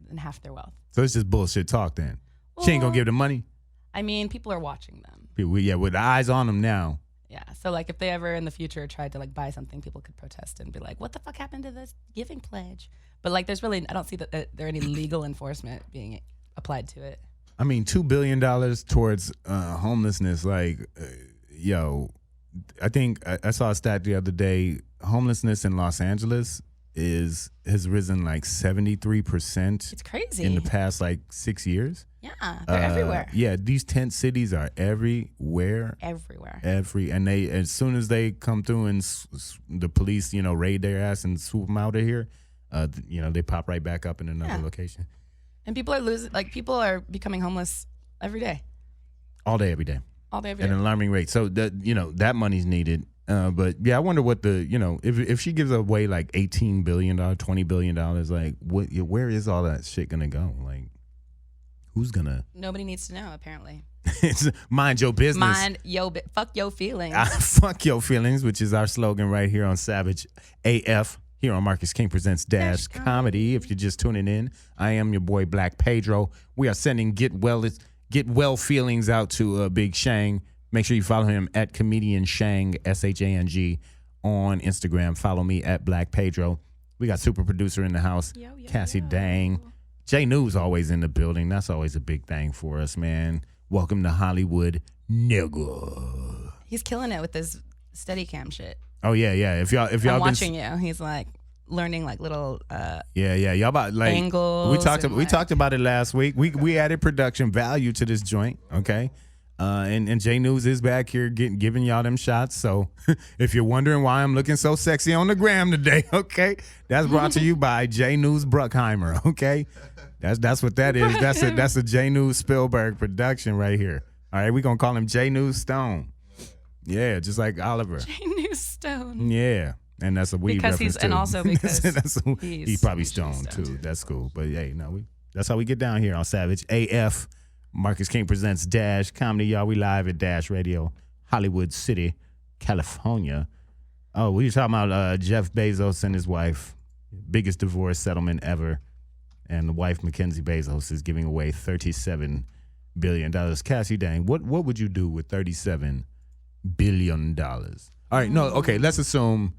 than half their wealth. So it's just bullshit talk then. She ain't gonna give the money. I mean, people are watching them. With eyes on them now. Yeah. So like, if they ever in the future tried to like buy something, people could protest and be like, "What the fuck happened to this Giving Pledge?" But like, I don't see that there any legal enforcement being applied to it. I mean, $2 billion towards homelessness. Like, I think I saw a stat the other day. Homelessness in Los Angeles has risen like 73%. It's crazy. In the past like 6 years. Yeah, they're everywhere. Yeah, these tent cities are everywhere. Everywhere. And they, as soon as they come through and the police, raid their ass and swoop them out of here, they pop right back up in another location. And people are becoming homeless every day. All day, every day. All day, every At day. an alarming rate. So that money's needed. But yeah, I wonder what if she gives away like $18 billion, $20 billion, like where is all that shit gonna go? Like, who's gonna? Nobody needs to know, apparently. Mind your business. Fuck your feelings. Fuck your feelings, which is our slogan right here on Savage AF. Here on Marcus King Presents Dash Comedy. If you're just tuning in, I am your boy Black Pedro. We are sending get well feelings out to Big Shang. Make sure you follow him at comedian Shang, Shang, on Instagram. Follow me at Black Pedro. We got super producer in the house, Cassie Dang. J News always in the building. That's always a big thing for us, man. Welcome to Hollywood, nigga. He's killing it with this Steadicam shit. Oh yeah. If y'all I'm watching you. He's like learning like little y'all about like angles. We talked about it last week. We added production value to this joint, okay? And J News is back here giving y'all them shots. So if you're wondering why I'm looking so sexy on the gram today, okay, that's brought to you by J News Bruckheimer, okay? That's what that is. That's a J News Spielberg production right here. All right, we're gonna call him J News Stone. Yeah, just like Oliver. J News Stone. Yeah. And that's a weed because reference he's too. And also because he's probably stoned too. That's cool. But hey, that's how we get down here on Savage AF. Marcus King Presents Dash Comedy, y'all. We live at Dash Radio, Hollywood City, California. Oh, we were talking about Jeff Bezos and his wife. Biggest divorce settlement ever. And the wife, Mackenzie Bezos, is giving away $37 billion. Cassie Dang, what would you do with $37 billion? All right, no, okay, let's assume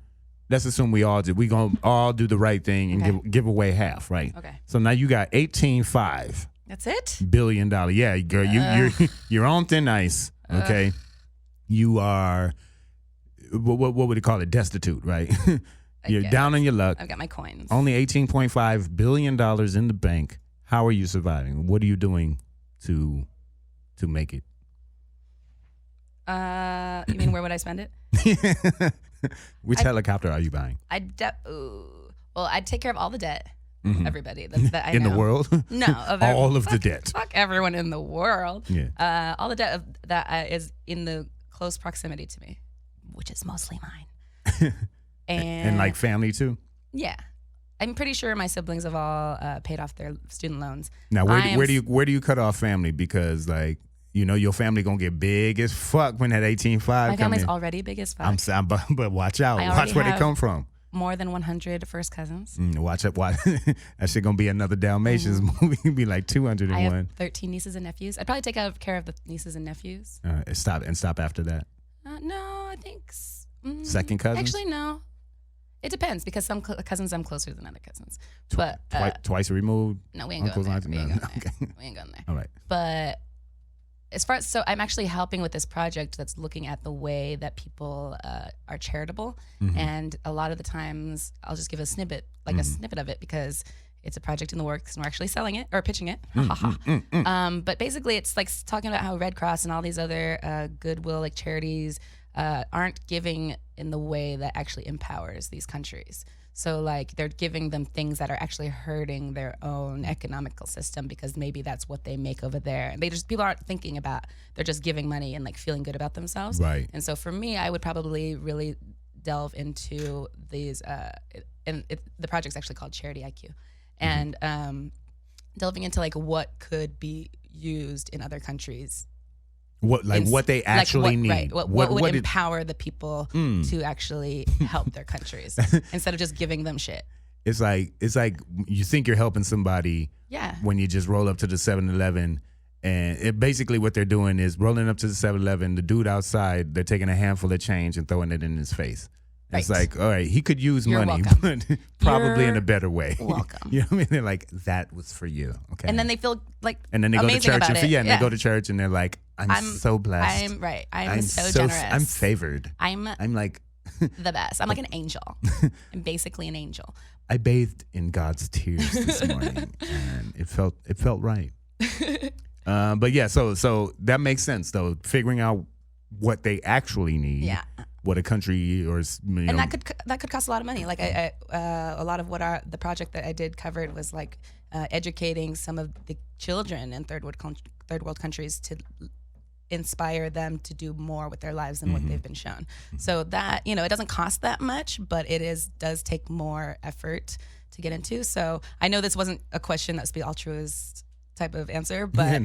we all do. We gonna all do the right thing and give away half, right? Okay. So now you got 18.5. That's it? $1 billion. Yeah, girl, you're on thin ice. Okay. You are what would you call it? Destitute, right? You're down on your luck. I've got my coins. Only $18.5 billion in the bank. How are you surviving? What are you doing to make it? You mean where would I spend it? Which helicopter are you buying? Well, I'd take care of all the debt. Everybody that I in know. the world? No, all of the debt. Fuck everyone in the world. Yeah. All the debt that is in the close proximity to me, which is mostly mine. And like family too. Yeah, I'm pretty sure my siblings have all paid off their student loans. Now, where do you cut off family? Because like, you know, your family gonna get big as fuck when that 18.5 My family's already big as fuck. But watch out. Watch where they come from. More than 100 first cousins. Watch up. Watch. That shit gonna be another Dalmatians movie. It'll be like 201. I have 13 nieces and nephews. I'd probably take care of the nieces and nephews. Stop after that. No, I think second cousins. Actually, no. It depends because some cousins I'm closer than other cousins. But twice removed. No, we ain't going there. We ain't going there. All right. But as far as I'm actually helping with this project that's looking at the way that people are charitable, and a lot of the times I'll just give a snippet of it because it's a project in the works and we're actually selling it or pitching it. But basically, it's like talking about how Red Cross and all these other goodwill like charities aren't giving in the way that actually empowers these countries. So like they're giving them things that are actually hurting their own economical system because maybe that's what they make over there. And people aren't thinking about, they're just giving money and like feeling good about themselves. Right. And so for me, I would probably really delve into these, the project's actually called Charity IQ. And delving into like what could be used in other countries. What they actually need. Right. What would empower the people to actually help their countries instead of just giving them shit. It's like you think you're helping somebody when you just roll up to the 7-Eleven and basically what they're doing is rolling up to the 7-Eleven, the dude outside, they're taking a handful of change and throwing it in his face. Right. It's like, all right, he could use money, but probably in a better way. Welcome. You know what I mean? They're like, that was for you. Okay. And then they feel like and then they go to church and they go to church and they're like, I'm so blessed. I'm so generous. I'm favored. I'm like the best. I'm like an angel. I'm basically an angel. I bathed in God's tears this morning and it felt right. But yeah, so that makes sense though. Figuring out what they actually need. Yeah. What a country and that could cost a lot of money. Like a lot of what the project that I did covered was like educating some of the children in third world countries to inspire them to do more with their lives than what they've been shown. So that it doesn't cost that much, but does take more effort to get into. So I know this wasn't a question that's the altruist type of answer, but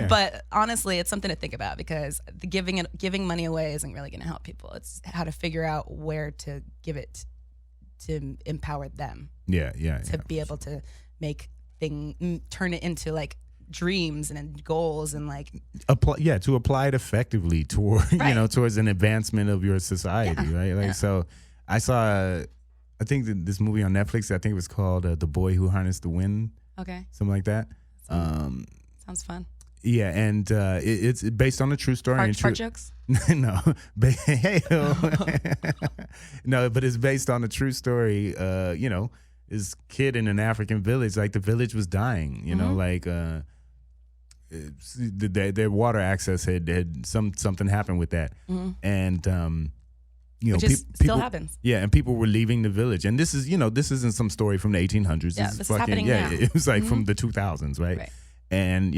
but honestly, it's something to think about because giving money away isn't really going to help people. It's how to figure out where to give it to empower them. To be able to turn it into like dreams and goals and like to apply it effectively towards an advancement of your society, right? Like so, I saw I think this movie on Netflix. I think it was called The Boy Who Harnessed the Wind. Okay, something like that. Sounds fun. Yeah, and it's based on a true story. Fart jokes? No, no, but it's based on a true story. This kid in an African village, like the village was dying. Like their water access had something happened with that, and which still happens. Yeah, and people were leaving the village, and this isn't some story from the 1800s. Yeah, this is happening now. It was like from the 2000s, right? And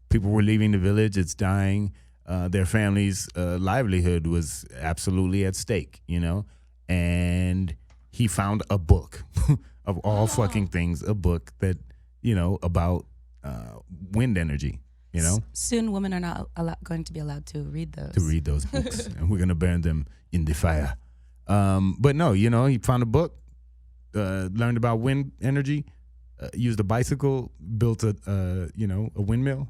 people were leaving the village. It's dying. Their family's livelihood was absolutely at stake. And he found a book of all fucking things, a book that about wind energy. Soon women are not going to be allowed to read those. Books, and we're gonna burn them in the fire. But no, he found a book, learned about wind energy, used a bicycle, built a windmill,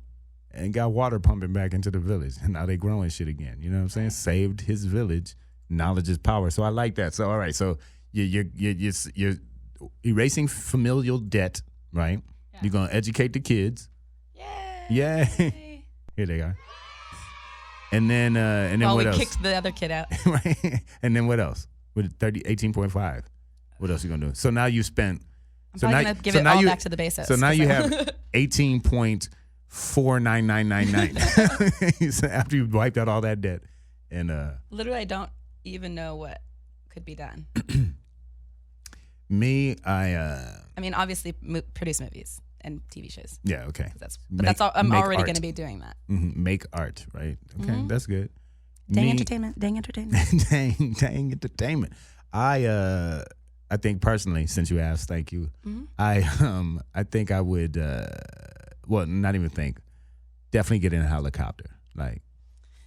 and got water pumping back into the village. And now they growing shit again. You know what I'm saying? Saved his village. Knowledge is power. So I like that. So all right. So you're erasing familial debt, right? Yeah. You're gonna educate the kids. Yay! Here they are. And then what else? We kicked the other kid out. Right. And then what else? With 18.5. What else you gonna do? So now you spent. I'm probably gonna give it all back to the Bezos. So now you have 18.49999. So after you wiped out all that debt, And literally, I don't even know what could be done. me, I mean, obviously, produce movies and TV shows. yeah, okay. That's all. I'm already going to be doing that. Make art, right? Okay, that's good. Dang entertainment. Dang entertainment. dang entertainment. I think personally, since you asked, thank you. I think I would. Well, not even think. Definitely get in a helicopter. Like,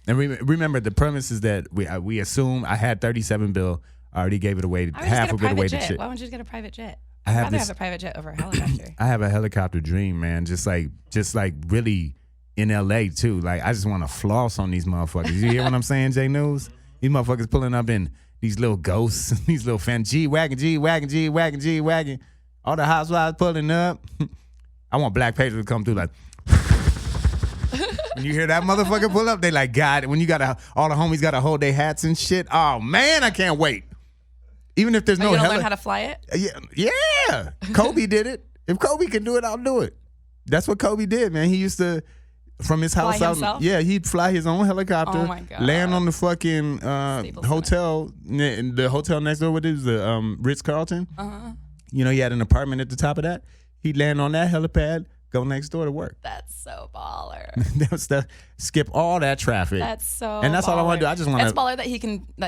and remember the premise is that we assume I had 37 bill. I already gave it away. Half of it away to shit. Why wouldn't you just get a private jet? I'd rather have a private jet over a helicopter. I have a helicopter dream, man. Just like really in LA too. Like I just want to floss on these motherfuckers. You hear what I'm saying, J News? These motherfuckers pulling up in these little ghosts, these little fan G-Wagon. All the housewives pulling up. I want Black Pedro to come through like. When you hear that motherfucker pull up, they like, God, when you got all the homies got to hold their hats and shit. Oh man, I can't wait. Even if there's no you learn how to fly it? Yeah. Kobe did it. If Kobe can do it, I'll do it. That's what Kobe did, man. He used to, from his house out, he'd fly his own helicopter, oh my God, land on the fucking hotel, the hotel next door. What is the Ritz-Carlton? You know, he had an apartment at the top of that. He'd land on that helipad, go next door to work. That's so baller. Skip all that traffic. That's so. And that's baller. all I want to do. I just want. It's baller that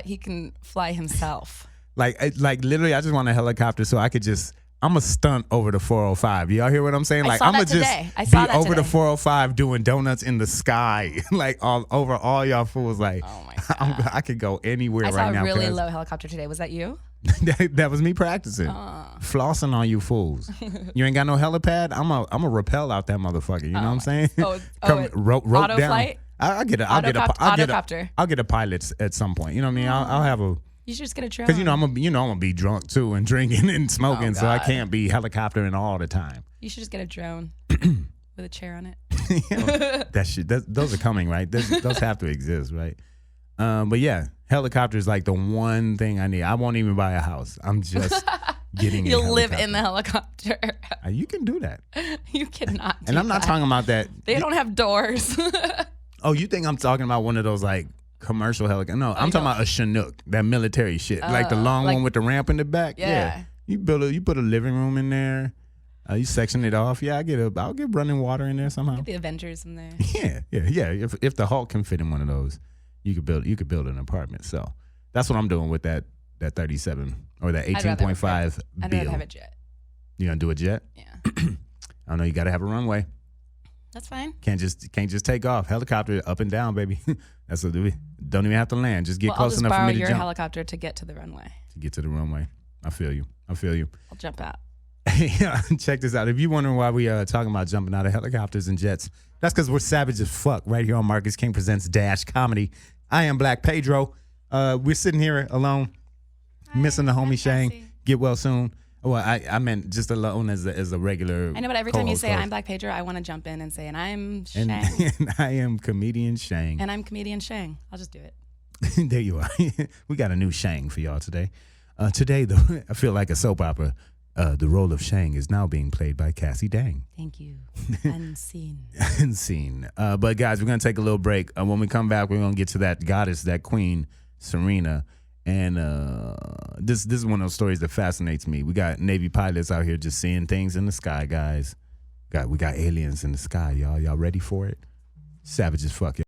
he can fly himself. Like literally, I just want a helicopter so I could just. I'm a stunt over the 405. Y'all hear what I'm saying? Like I'm gonna just be over the 405 doing donuts in the sky, like all over all y'all fools. Like, oh my God. I could go anywhere right now. I saw a really low helicopter today. Was that you? that was me practicing, flossing on you fools. You ain't got no helipad. I'm a rappel out that motherfucker. You know what I'm saying? Come rope auto down. Flight? I'll get a pilot at some point. You know what I mean? I'll have a. You should just get a drone. Because I'm gonna be drunk too and drinking and smoking, so I can't be helicoptering all the time. You should just get a drone with a chair on it. That shit. Those are coming, right? Those have to exist, right? But yeah, helicopter is like the one thing I need. I won't even buy a house. I'm just getting. You'll live in the helicopter. You can do that. You cannot. And I'm not talking about that. They don't have doors. Oh, you think I'm talking about one of those like commercial helicopter? No, I'm talking about a Chinook, that military shit, like the long one with the ramp in the back. Yeah. You put a living room in there. You section it off. Yeah, I'll get running water in there somehow. Get the Avengers in there. Yeah. If the Hulk can fit in one of those, you could build an apartment. So that's what I'm doing with that 37 or that 18.5 I'd rather have a jet. You gonna do a jet? Yeah. I don't know. You got to have a runway. That's fine. Can't just take off. Helicopter up and down, baby. That's what we don't even have to land. Just get close enough for me to jump. I'll just borrow your helicopter to get to the runway. To get to the runway. I feel you. I'll jump out. Yeah, check this out. If you're wondering why we are talking about jumping out of helicopters and jets, that's because we're savage as fuck right here on Marcus King Presents Dash Comedy. I am Black Pedro. We're sitting here alone, missing the homie Shang. Cassie. Get well soon. Well, I meant just alone as a regular. I know, but every time you say I'm Black Pedro, I want to jump in and say, and I'm Shang. And I am comedian Shang. And I'm comedian Shang. I'll just do it. There you are. We got a new Shang for y'all today. Today, though, I feel like a soap opera. The role of Shang is now being played by Cassie Dang. Thank you. Unseen. Unseen. But guys, we're going to take a little break. When we come back, we're going to get to that goddess, that queen, Serena. And this is one of those stories that fascinates me. We got Navy pilots out here just seeing things in the sky, guys. We got aliens in the sky, y'all. Y'all ready for it? Savage as fuck.